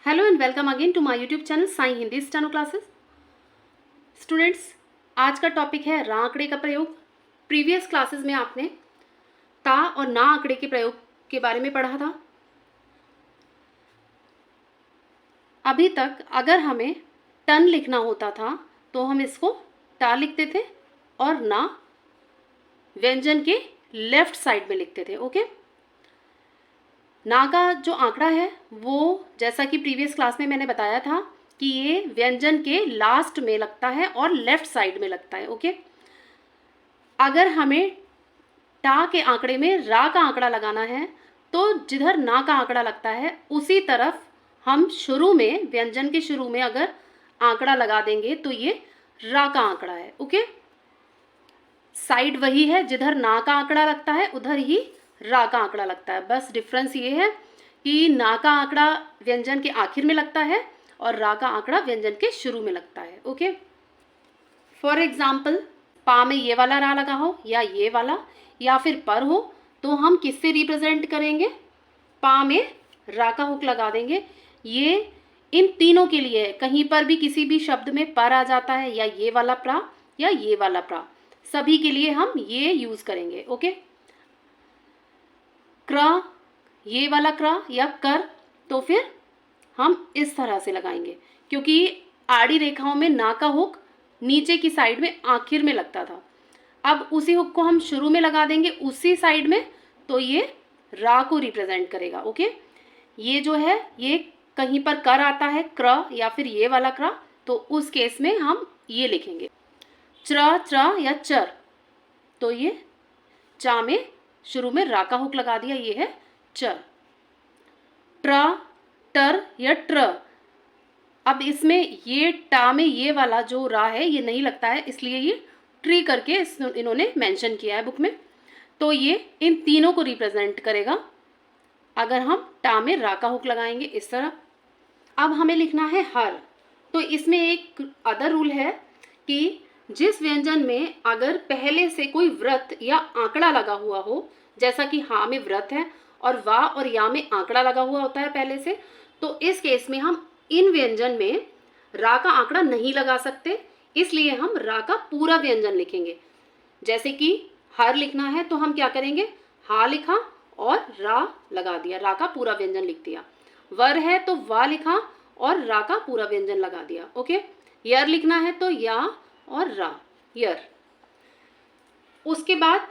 Hello and welcome again to my YouTube channel Sai Hindi steno classes. Students, आज का topic है रा आंकड़े का प्रयोग। प्रीवियस क्लासेस में आपने ता और ना आंकड़े के प्रयोग के बारे में पढ़ा था। अभी तक अगर हमें टन लिखना होता था तो हम इसको टा लिखते थे और ना व्यंजन के लेफ्ट साइड में लिखते थे। ओके, ना का जो आंकड़ा है वो जैसा कि प्रीवियस क्लास में मैंने बताया था कि ये व्यंजन के लास्ट में लगता है और लेफ्ट साइड में लगता है। ओके, अगर हमें टा के आंकड़े में रा का आंकड़ा लगाना है तो जिधर ना का आंकड़ा लगता है उसी तरफ हम शुरू में, व्यंजन के शुरू में अगर आंकड़ा लगा देंगे तो ये रा का आंकड़ा है। ओके, साइड वही है, जिधर ना का आंकड़ा लगता है उधर ही रा का आंकड़ा लगता है। बस डिफरेंस ये है कि ना का आंकड़ा व्यंजन के आखिर में लगता है और रा का आंकड़ा व्यंजन के शुरू में लगता है। ओके, फॉर एग्जाम्पल पा में ये वाला रा लगा हो या ये वाला या फिर पर हो तो हम किससे रिप्रेजेंट करेंगे? पा में रा का हुक लगा देंगे। ये इन तीनों के लिए है, कहीं पर भी किसी भी शब्द में पर आ जाता है या ये वाला प्रा या ये वाला प्रा, सभी के लिए हम ये यूज करेंगे। ओके, क्र, ये वाला क्र या कर, तो फिर हम इस तरह से लगाएंगे क्योंकि आड़ी रेखाओं में ना का हुक नीचे की साइड में आखिर में लगता था। अब उसी हुक को हम शुरू में लगा देंगे उसी साइड में, तो ये रा को रिप्रेजेंट करेगा। ओके, ये जो है ये कहीं पर कर आता है क्र या फिर ये वाला क्र, तो उस केस में हम ये लिखेंगे च्र, च्र या चर, तो ये चा में शुरू में रा का हुक लगा दिया, ये है चर। ट्र, टर या ट्र, अब इसमें ये टा में ये वाला जो रा है ये नहीं लगता है, इसलिए ये ट्री करके इन्होंने मेंशन किया है बुक में। तो ये इन तीनों को रिप्रेजेंट करेगा अगर हम टा में रा का हुक लगाएंगे इस तरह। अब हमें लिखना है हर, तो इसमें एक अदर रूल है कि जिस व्यंजन में अगर पहले से कोई व्रत या आंकड़ा लगा हुआ हो, जैसा कि हा में व्रत है और वा और या में आंकड़ा लगा हुआ होता है पहले से, तो इस केस में हम इन व्यंजन में रा का आंकड़ा नहीं लगा सकते, इसलिए हम रा का पूरा व्यंजन लिखेंगे। जैसे कि हर लिखना है तो हम क्या करेंगे, हा लिखा और रा लगा दिया, रा का पूरा व्यंजन लिख दिया। वर है तो वा लिखा और रा का पूरा व्यंजन लगा दिया। ओके, यर लिखना है तो या और रा, यर। उसके बाद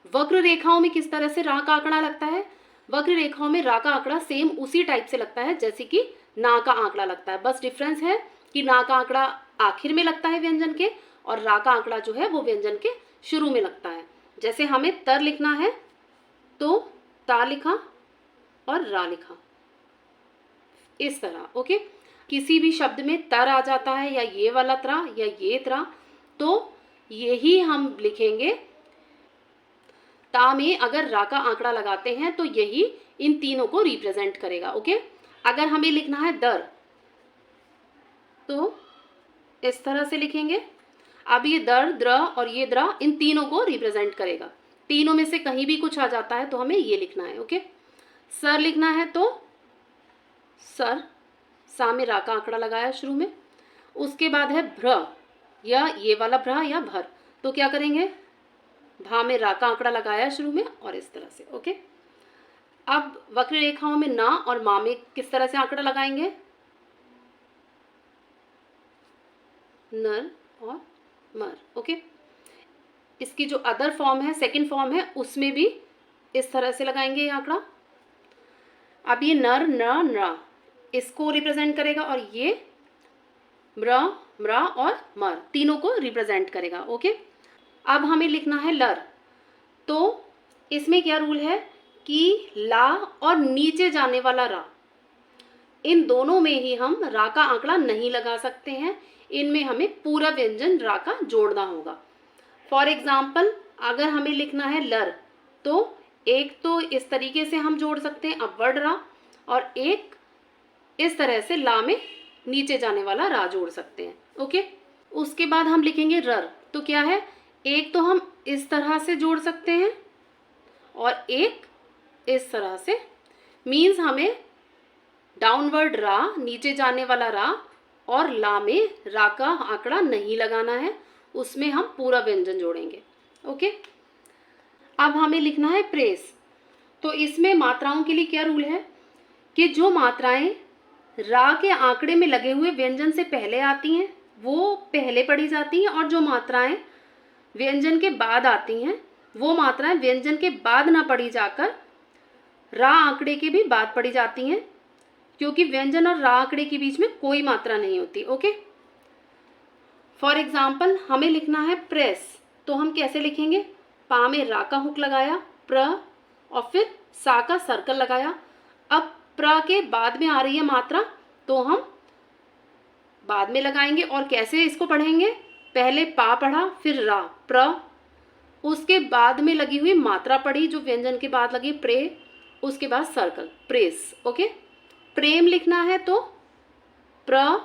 वक्र रेखाओं में किस तरह से रा का आंकड़ा लगता है? वक्र रेखाओं में रा का आंकड़ा सेम उसी टाइप से लगता है जैसे कि ना का आंकड़ा लगता है। बस डिफरेंस है कि ना का आंकड़ा आखिर में लगता है व्यंजन के और रा का आंकड़ा जो है वो व्यंजन के शुरू में लगता है। जैसे हमें तर लिखना है तो ता लिखा और रा लिखा इस तरह। ओके, किसी भी शब्द में तर आ जाता है या ये वाला त्रा या ये त्रा, तो यही हम लिखेंगे। ता में अगर रा का आंकड़ा लगाते हैं तो यही इन तीनों को रिप्रेजेंट करेगा। ओके, अगर हमें लिखना है दर तो इस तरह से लिखेंगे। अब ये दर, द्र और ये द्रा इन तीनों को रिप्रेजेंट करेगा। तीनों में से कहीं भी कुछ आ जाता है तो हमें ये लिखना है। ओके, सर लिखना है तो सर, सा में रा का आंकड़ा लगाया शुरू में। उसके बाद है भ्र या ये वाला भ्र या भर, तो क्या करेंगे, भा में रा का आंकड़ा लगाया शुरू में और इस तरह से। ओके, अब वक्र रेखाओं में ना और मा में किस तरह से आंकड़ा लगाएंगे, नर और मर। ओके, इसकी जो अदर फॉर्म है, सेकंड फॉर्म है, उसमें भी इस तरह से लगाएंगे ये आंकड़ा। अब ये नर, न, नरा इसको रिप्रेजेंट करेगा और ये म्र, म्रा और मर तीनों को रिप्रेजेंट करेगा। ओके, अब हमें लिखना है लर, तो इसमें क्या रूल है कि ला और नीचे जाने वाला रा, इन दोनों में ही हम रा का आंकड़ा नहीं लगा सकते हैं, इनमें हमें पूरा व्यंजन रा का जोड़ना होगा। फॉर एग्जाम्पल अगर हमें लिखना है लर, तो एक तो इस तरीके से हम जोड़ सकते हैं अपवर्ड रा, और एक इस तरह से ला में नीचे जाने वाला रा जोड़ सकते हैं। ओके, उसके बाद हम लिखेंगे रर, तो क्या है, एक तो हम इस तरह से जोड़ सकते हैं और एक इस तरह से, मीन्स हमें डाउनवर्ड रा, नीचे जाने वाला रा, और ला में रा का आंकड़ा नहीं लगाना है, उसमें हम पूरा व्यंजन जोड़ेंगे। ओके, अब हमें लिखना है प्रेस। तो इसमें मात्राओं के लिए क्या रूल है कि जो मात्राएं रा के आंकड़े में लगे हुए व्यंजन से पहले आती हैं वो पहले पढ़ी जाती हैं, और जो मात्राएं व्यंजन के बाद आती हैं वो मात्राएं व्यंजन के बाद ना पढ़ी जाकर रा आंकड़े के भी बाद पढ़ी जाती हैं, क्योंकि व्यंजन और रा आंकड़े के बीच में कोई मात्रा नहीं होती। ओके, फॉर एग्जाम्पल हमें लिखना है प्रेस, तो हम कैसे लिखेंगे? पा में रा का हुक लगाया, प्र, और फिर सा का सर्कल लगाया। अब प्र के बाद में आ रही है मात्रा, तो हम बाद में लगाएंगे। और कैसे इसको पढ़ेंगे? पहले पा पढ़ा, फिर रा, प्र, उसके बाद में लगी हुई मात्रा पढ़ी जो व्यंजन के बाद लगी, प्रे, उसके बाद सर्कल, प्रेस। ओके, प्रेम लिखना है तो प्र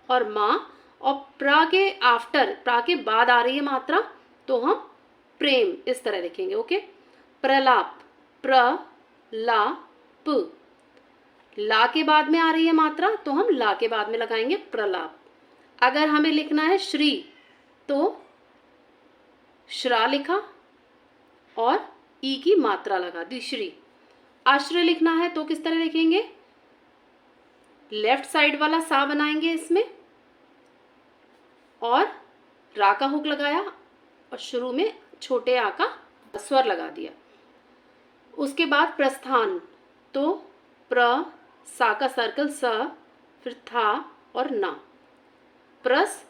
और मा, और प्र के आफ्टर, प्र के बाद आ रही है मात्रा, तो हम प्रेम इस तरह लिखेंगे। ओके, प्रलाप, प्र ला प, ला के बाद में आ रही है मात्रा, तो हम ला के बाद में लगाएंगे प्रलाप। अगर हमें लिखना है श्री, तो श्रा लिखा और ई की मात्रा लगा दी, श्री। आश्रय लिखना है तो किस तरह लिखेंगे? लेफ्ट साइड वाला सा बनाएंगे इसमें, और रा का हुक लगाया और शुरू में छोटे आ का स्वर लगा दिया। उसके बाद प्रस्थान, तो प्र, सा का सर्कल स, फिर था और ना। प्रस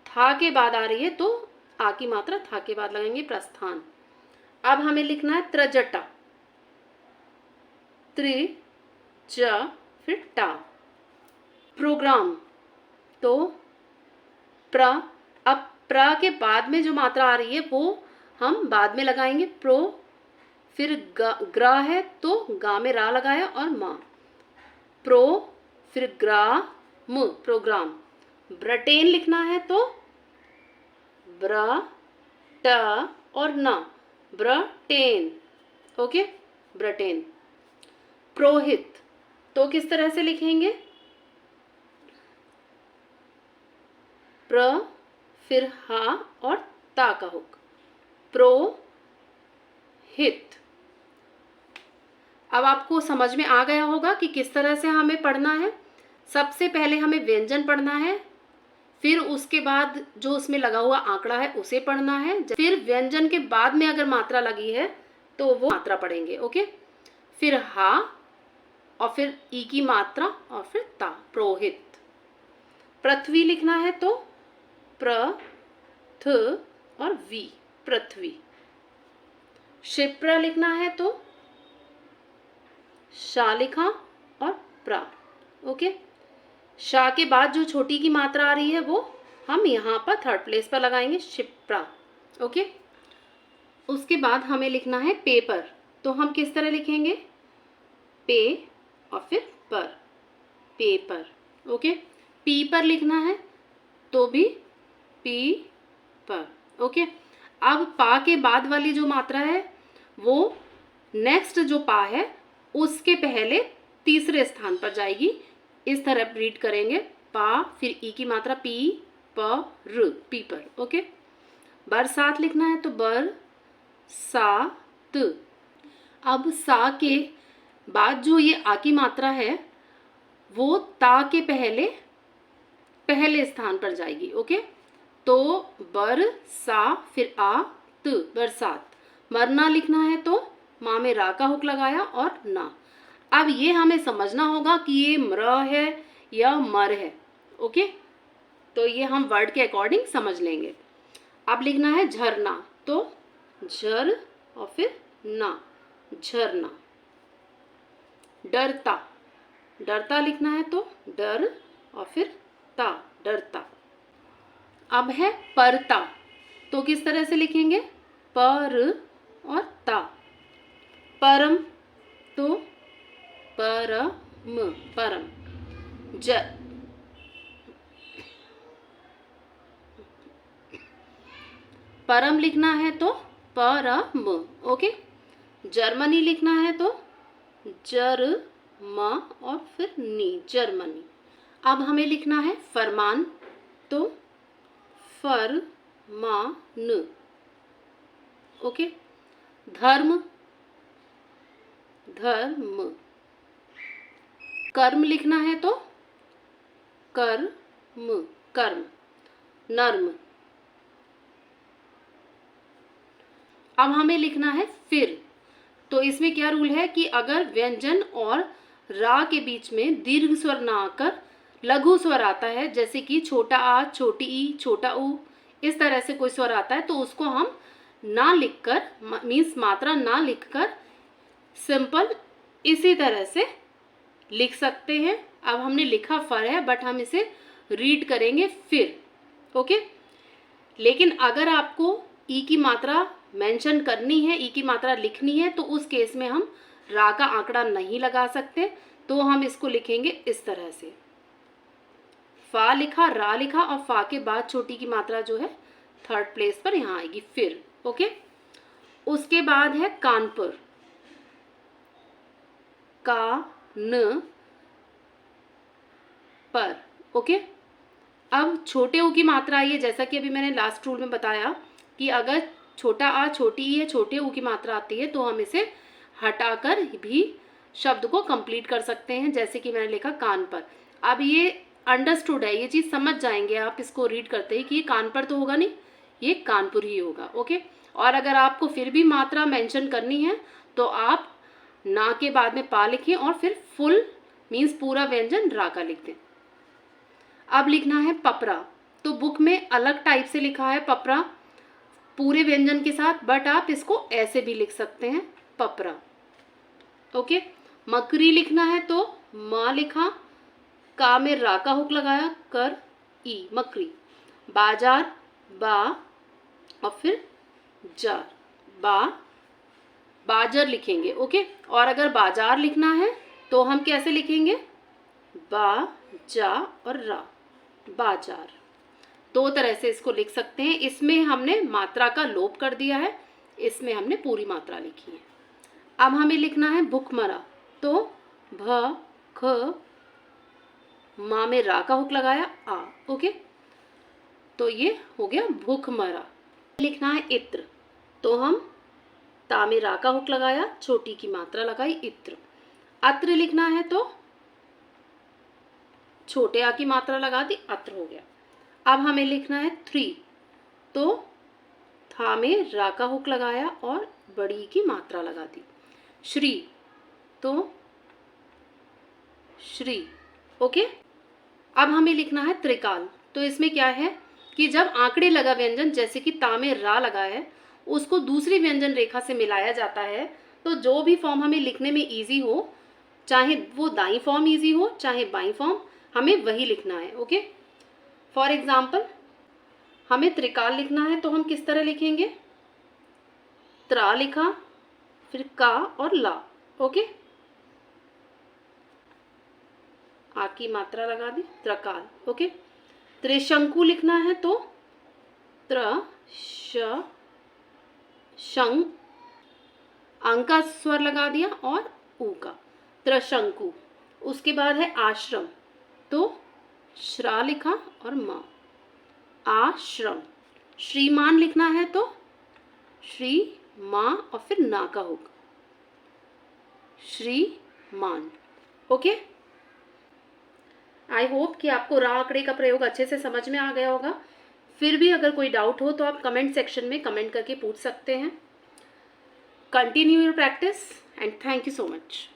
था के बाद आ रही है तो आ की मात्रा था के बाद लगाएंगे, प्रस्थान। अब हमें लिखना है त्रजटा, त्रि, ज, फिर टा। प्रोग्राम, तो प्र, अब प्र के बाद में जो मात्रा आ रही है वो हम बाद में लगाएंगे, प्रो, फिर ग्रा है तो गा में रा लगाया और माँ, प्रो, फिर ग्रा म, प्रोग्राम। ब्रटेन लिखना है तो ब्र, ट और न, ब्रटेन। ओके, ब्रटेन। प्रोहित, तो किस तरह से लिखेंगे? प्र, फिर हा और ता का हुक, प्रोहित। अब आपको समझ में आ गया होगा कि किस तरह से हमें पढ़ना है। सबसे पहले हमें व्यंजन पढ़ना है, फिर उसके बाद जो उसमें लगा हुआ आंकड़ा है उसे पढ़ना है, फिर व्यंजन के बाद में अगर मात्रा लगी है तो वो मात्रा पढ़ेंगे। ओके, फिर हा और फिर ई की मात्रा और फिर ता, प्रोहित। पृथ्वी लिखना है तो प्र, थ और वी, पृथ्वी। क्षिप्र लिखना है तो शा लिखा और प्रा। ओके, शा के बाद जो छोटी की मात्रा आ रही है वो हम यहाँ पर थर्ड प्लेस पर लगाएंगे, क्षिप्रा। ओके, उसके बाद हमें लिखना है पेपर, तो हम किस तरह लिखेंगे? पे और फिर पर, पेपर। ओके, पी पर लिखना है तो भी पी पर। ओके, अब पा के बाद वाली जो मात्रा है वो नेक्स्ट जो पा है उसके पहले तीसरे स्थान पर जाएगी। इस तरह रीड करेंगे, पा, फिर ई की मात्रा पी, प, र, पीपर। ओके, बरसात लिखना है तो बर, सा, त। अब सा के बाद जो ये आ की मात्रा है वो ता के पहले स्थान पर जाएगी। ओके, तो बर, सा, फिर आ, त, बरसात। मरना लिखना है तो माँ में रा का हुक लगाया और ना। अब ये हमें समझना होगा कि ये म्र है या मर है। ओके, तो ये हम वर्ड के अकॉर्डिंग समझ लेंगे। अब लिखना है झरना, तो झर और फिर ना, झरना। डरता, डरता लिखना है तो डर और फिर ता, डरता। अब है परता, तो किस तरह से लिखेंगे? पर और ता। परम, तो परम, परम। परम लिखना है तो परम। ओके, जर्मनी लिखना है तो जर्मनी। म और फिर नी, जर्मनी। अब हमें लिखना है फरमान, तो फरमान। ओके। धर्म, धर्म। कर्म लिखना है तो कर्म, कर्म। नर्म। अब हमें लिखना है फिर, तो इसमें क्या रूल है कि अगर व्यंजन और रा के बीच में दीर्घ स्वर ना आकर लघु स्वर आता है, जैसे कि छोटा आ, छोटी ई, छोटा ऊ, इस तरह से कोई स्वर आता है, तो उसको हम ना लिखकर, मीन्स मात्रा ना लिखकर सिंपल इसी तरह से लिख सकते हैं। अब हमने लिखा फर है, बट हम इसे रीड करेंगे फिर। ओके। लेकिन अगर आपको ई की मात्रा मेंशन करनी है, ई की मात्रा लिखनी है, तो उस केस में हम रा का आंकड़ा नहीं लगा सकते, तो हम इसको लिखेंगे इस तरह से। फा लिखा, रा लिखा, और फा के बाद छोटी की मात्रा जो है थर्ड प्लेस पर यहाँ आएगी फिर। ओके। उसके बाद है कानपुर, का न पर। ओके। अब छोटे ऊ की मात्रा आई है, जैसा कि अभी मैंने लास्ट रूल में बताया कि अगर छोटा आ, छोटी ई है, छोटे ऊ की मात्रा आती है, तो हम इसे हटाकर भी शब्द को कंप्लीट कर सकते हैं, जैसे कि मैंने लिखा कान पर। अब ये अंडरस्टूड है, ये चीज़ समझ जाएंगे आप इसको रीड करते ही कि ये कान पर तो होगा नहीं, ये कानपुर ही होगा। ओके। और अगर आपको फिर भी मात्रा मेंशन करनी है, तो आप ना के बाद में पा लिखें और फिर फुल मीन्स पूरा व्यंजन रा का लिख दें। अब लिखना है पपरा, तो बुक में अलग टाइप से लिखा है पपरा पूरे व्यंजन के साथ, बट आप इसको ऐसे भी लिख सकते हैं, पपरा। ओके। मकरी लिखना है तो माँ लिखा, का में रा का हुक लगाया, कर ई, मकरी। बाजार, बा और फिर जार, बा, बाजार लिखेंगे। ओके। और अगर बाजार लिखना है तो हम कैसे लिखेंगे, बा, जा और रा, बाजार। दो तरह से इसको लिख सकते हैं। इसमें हमने मात्रा का लोप कर दिया है, इसमें हमने पूरी मात्रा लिखी है। अब हमें लिखना है भुखमरा, तो भ, ख, माँ में रा का हुक लगाया, आ। ओके। तो ये हो गया भूखमरा। लिखना है इत्र, तो हम ता में रा का हुक लगाया, छोटी की मात्रा लगाई, इत्र। अत्र लिखना है तो छोटे आ की मात्रा लगा दी, अत्र हो गया। अब हमें लिखना है थ्री, तो था में रा का हुक लगाया और बड़ी की मात्रा लगा दी। श्री, तो श्री। ओके। अब हमें लिखना है त्रिकाल, तो इसमें क्या है कि जब आंकड़े लगा व्यंजन, जैसे कि ता में रा लगा है, उसको दूसरी व्यंजन रेखा से मिलाया जाता है, तो जो भी फॉर्म हमें लिखने में इजी हो, चाहे वो दाई फॉर्म इजी हो चाहे बाई फॉर्म, हमें वही लिखना है। ओके। फॉर एग्जाम्पल हमें त्रिकाल लिखना है, तो हम किस तरह लिखेंगे, त्रा लिखा, फिर का और ला। ओके। आ की मात्रा लगा दी, त्रकाल। ओके। त्रिशंकु लिखना है तो त्र, श, शंग, अंग का स्वर लगा दिया और ऊ का, त्रिशंकु। उसके बाद है आश्रम, तो श्रा लिखा और माँ, आश्रम। श्रीमान लिखना है तो श्री, माँ और फिर ना का होगा, श्रीमान। ओके। आई होप कि आपको रा आंकड़े का प्रयोग अच्छे से समझ में आ गया होगा। फिर भी अगर कोई डाउट हो तो आप कमेंट सेक्शन में कमेंट करके पूछ सकते हैं। Continue your practice and thank you so much.